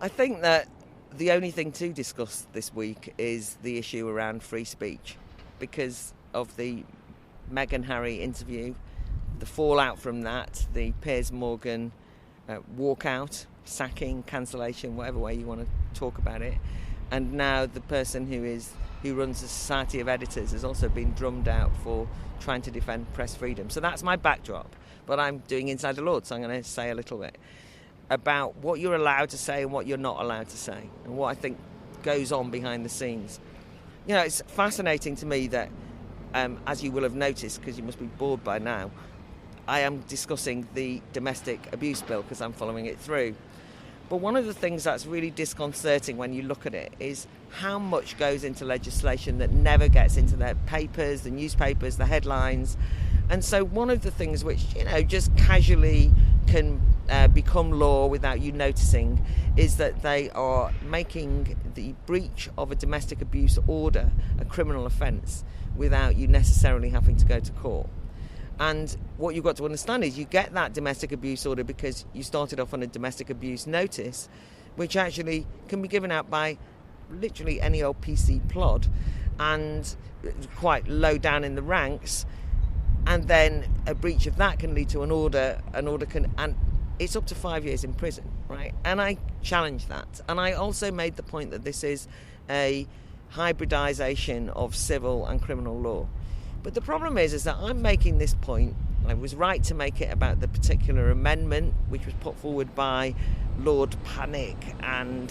I think that the only thing to discuss this week is the issue around free speech because of the Meghan Harry interview, the fallout from that, the Piers Morgan walkout, sacking, cancellation, whatever way you want to talk about it. And now the person who runs the Society of Editors has also been drummed out for trying to defend press freedom. So that's my backdrop. But I'm doing Inside the Lord, so I'm going to say a little bit about what you're allowed to say and what you're not allowed to say, and what I think goes on behind the scenes. You know, it's fascinating to me that, as you will have noticed, because you must be bored by now, I am discussing the domestic abuse bill because I'm following it through. But one of the things that's really disconcerting when you look at it is how much goes into legislation that never gets into the papers, the newspapers, the headlines. And so one of the things which, just casually can become law without you noticing is that they are making the breach of a domestic abuse order a criminal offence without you necessarily having to go to court. And what you've got to understand is you get that domestic abuse order because you started off on a domestic abuse notice, which actually can be given out by literally any old PC plod and quite low down in the ranks. And then a breach of that can lead to an order and it's up to 5 years in prison, right? And I challenge that. And I also made the point that this is a hybridization of civil and criminal law. But the problem is that I'm making this point. I was right to make it about the particular amendment which was put forward by Lord Paddock and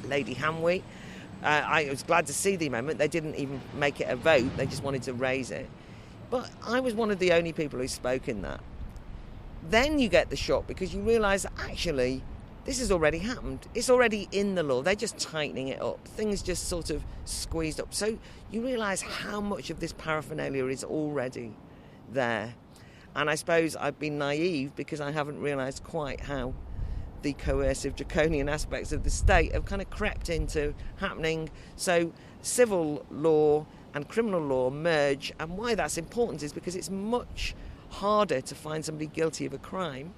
Lady Hamwee. I was glad to see the amendment. They didn't even make it a vote. They just wanted to raise it. But I was one of the only people who spoke in that. Then you get the shock because you realise that actually this has already happened. It's already in the law. They're just tightening it up. Things just sort of squeezed up. So you realise how much of this paraphernalia is already there. And I suppose I've been naive because I haven't realised quite how the coercive draconian aspects of the state have kind of crept into happening. So civil law and criminal law merge, and why that's important is because it's much harder to find somebody guilty of a crime.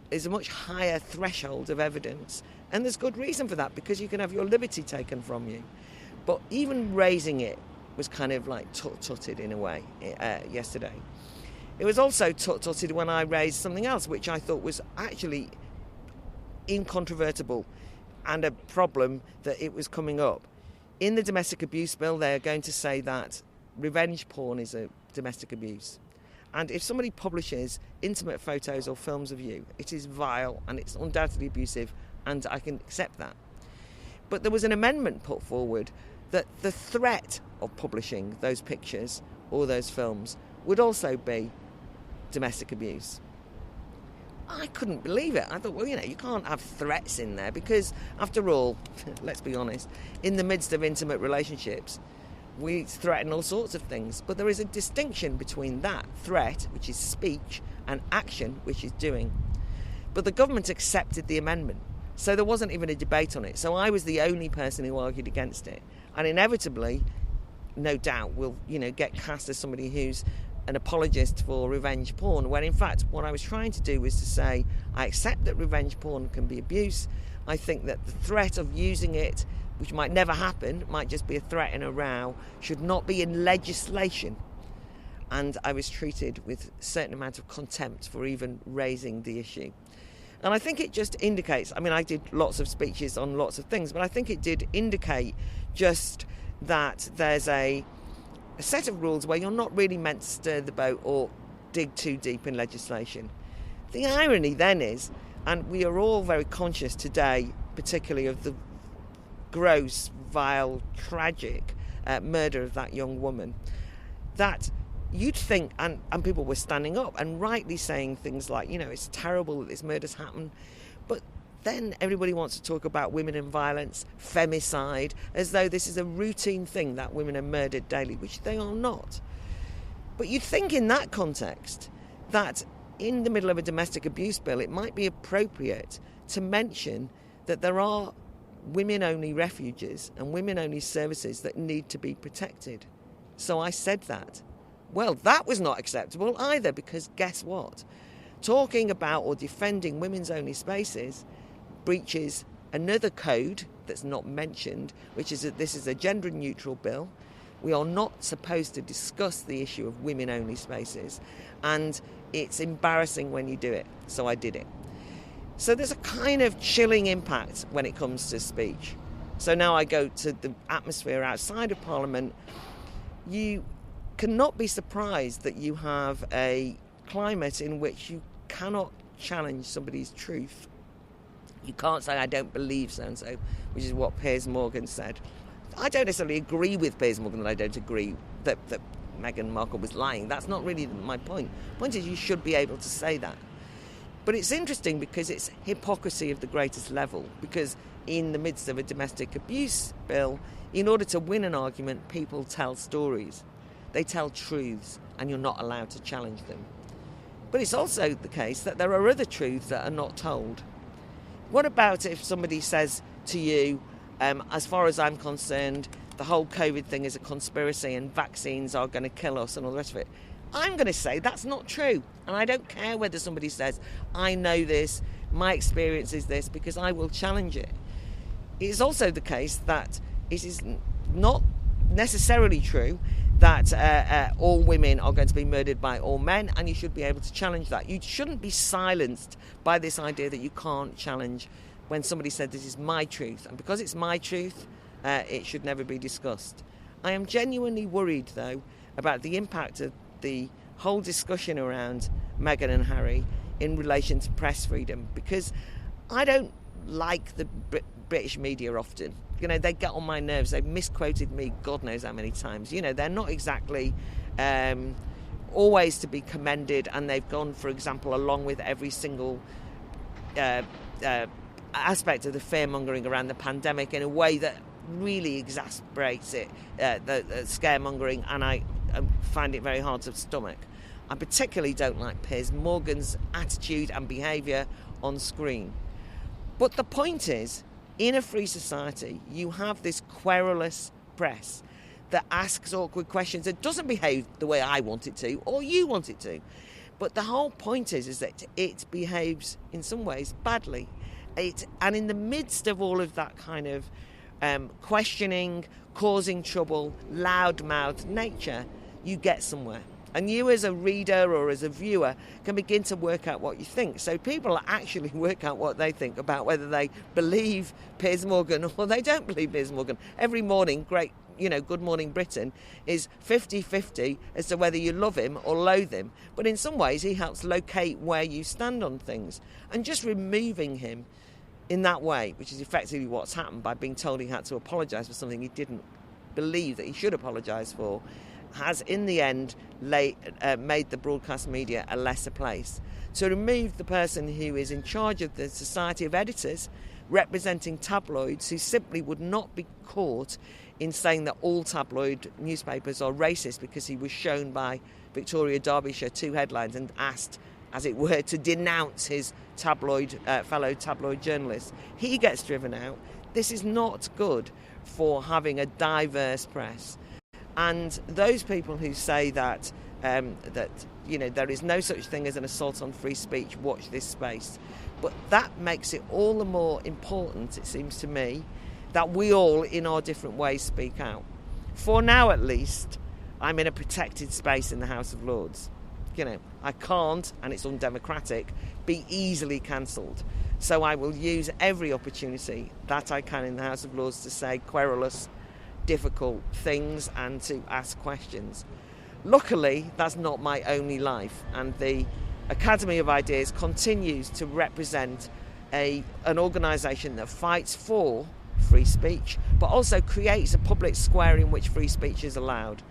There's a much higher threshold of evidence, and there's good reason for that because you can have your liberty taken from you. But even raising it was kind of like tut-tutted in a way yesterday. It was also tut-tutted when I raised something else which I thought was actually incontrovertible and a problem that it was coming up. In the domestic abuse bill, they're going to say that revenge porn is a domestic abuse. And if somebody publishes intimate photos or films of you, it is vile and it's undoubtedly abusive, and I can accept that. But there was an amendment put forward that the threat of publishing those pictures or those films would also be domestic abuse. I couldn't believe it. I thought, well, you can't have threats in there because, after all, let's be honest, in the midst of intimate relationships, we threaten all sorts of things. But there is a distinction between that threat, which is speech, and action, which is doing. But the government accepted the amendment, so there wasn't even a debate on it. So I was the only person who argued against it. And inevitably, no doubt, will get cast as somebody who's an apologist for revenge porn, when in fact what I was trying to do was to say I accept that revenge porn can be abuse. I think that the threat of using it, which might never happen, might just be a threat in a row, should not be in legislation. And I was treated with a certain amount of contempt for even raising the issue. And I think it just indicates, I did lots of speeches on lots of things, but I think it did indicate just that there's a set of rules where you're not really meant to stir the boat or dig too deep in legislation. The irony then is, and we are all very conscious today, particularly of the gross, vile, tragic murder of that young woman, that you'd think, and people were standing up and rightly saying things like, it's terrible that this murder's happened, but then everybody wants to talk about women and violence, femicide, as though this is a routine thing that women are murdered daily, which they are not. But you'd think in that context that in the middle of a domestic abuse bill, it might be appropriate to mention that there are women-only refuges and women-only services that need to be protected. So I said that. Well, that was not acceptable either, because guess what? talking about or defending women's only spaces breaches another code that's not mentioned, which is that this is a gender neutral bill. We are not supposed to discuss the issue of women only spaces, and it's embarrassing when you do it, so I did it. So there's a kind of chilling impact when it comes to speech. So now I go to the atmosphere outside of Parliament. You cannot be surprised that you have a climate in which you cannot challenge somebody's truth. You can't say, I don't believe so-and-so, which is what Piers Morgan said. I don't necessarily agree with Piers Morgan that I don't agree that Meghan Markle was lying. That's not really my point. The point is you should be able to say that. But it's interesting because it's hypocrisy of the greatest level, because in the midst of a domestic abuse bill, in order to win an argument, people tell stories. They tell truths, and you're not allowed to challenge them. But it's also the case that there are other truths that are not told. What about if somebody says to you, as far as I'm concerned, the whole COVID thing is a conspiracy and vaccines are going to kill us and all the rest of it? I'm going to say that's not true. And I don't care whether somebody says, I know this, my experience is this, because I will challenge it. It is also the case that it is not necessarily true that all women are going to be murdered by all men, and you should be able to challenge that. You shouldn't be silenced by this idea that you can't challenge when somebody said this is my truth. And because it's my truth, it should never be discussed. I am genuinely worried, though, about the impact of the whole discussion around Meghan and Harry in relation to press freedom, because I don't like the British media often. You know, they get on my nerves. They've misquoted me God knows how many times. You know, they're not exactly always to be commended, and they've gone, for example, along with every single aspect of the fear-mongering around the pandemic in a way that really exasperates it, the scaremongering, and I find it very hard to stomach. I particularly don't like Piers Morgan's attitude and behaviour on screen. But the point is, in a free society, you have this querulous press that asks awkward questions. It doesn't behave the way I want it to, or you want it to. But the whole point is that it behaves, in some ways, badly. And in the midst of all of that kind of questioning, causing trouble, loud-mouthed nature, you get somewhere. And you as a reader or as a viewer can begin to work out what you think. So people actually work out what they think about whether they believe Piers Morgan or they don't believe Piers Morgan. Every morning, great, Good Morning Britain is 50-50 as to whether you love him or loathe him. But in some ways, he helps locate where you stand on things. And just removing him in that way, which is effectively what's happened by being told he had to apologise for something he didn't believe that he should apologise for, has in the end made the broadcast media a lesser place. To remove the person who is in charge of the Society of Editors, representing tabloids, who simply would not be caught in saying that all tabloid newspapers are racist because he was shown by Victoria Derbyshire 2 headlines and asked, as it were, to denounce his fellow tabloid journalists. He gets driven out. This is not good for having a diverse press. And those people who say that there is no such thing as an assault on free speech, watch this space. But that makes it all the more important, it seems to me, that we all, in our different ways, speak out. For now, at least, I'm in a protected space in the House of Lords. I can't, and it's undemocratic, be easily cancelled. So I will use every opportunity that I can in the House of Lords to say querulous, difficult things and to ask questions. Luckily, that's not my only life, and the Academy of Ideas continues to represent an organisation that fights for free speech, but also creates a public square in which free speech is allowed.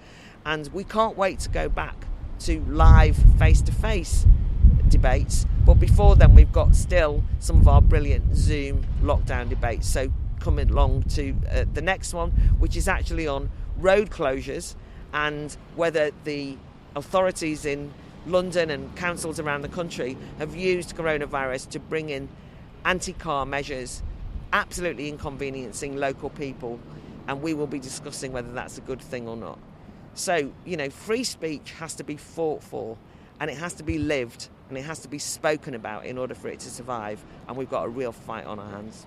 And we can't wait to go back to live face-to-face debates, but before then we've got still some of our brilliant Zoom lockdown debates. So coming along to the next one, which is actually on road closures and whether the authorities in London and councils around the country have used coronavirus to bring in anti-car measures, absolutely inconveniencing local people, and we will be discussing whether that's a good thing or not. So, free speech has to be fought for, and it has to be lived, and it has to be spoken about in order for it to survive, and we've got a real fight on our hands.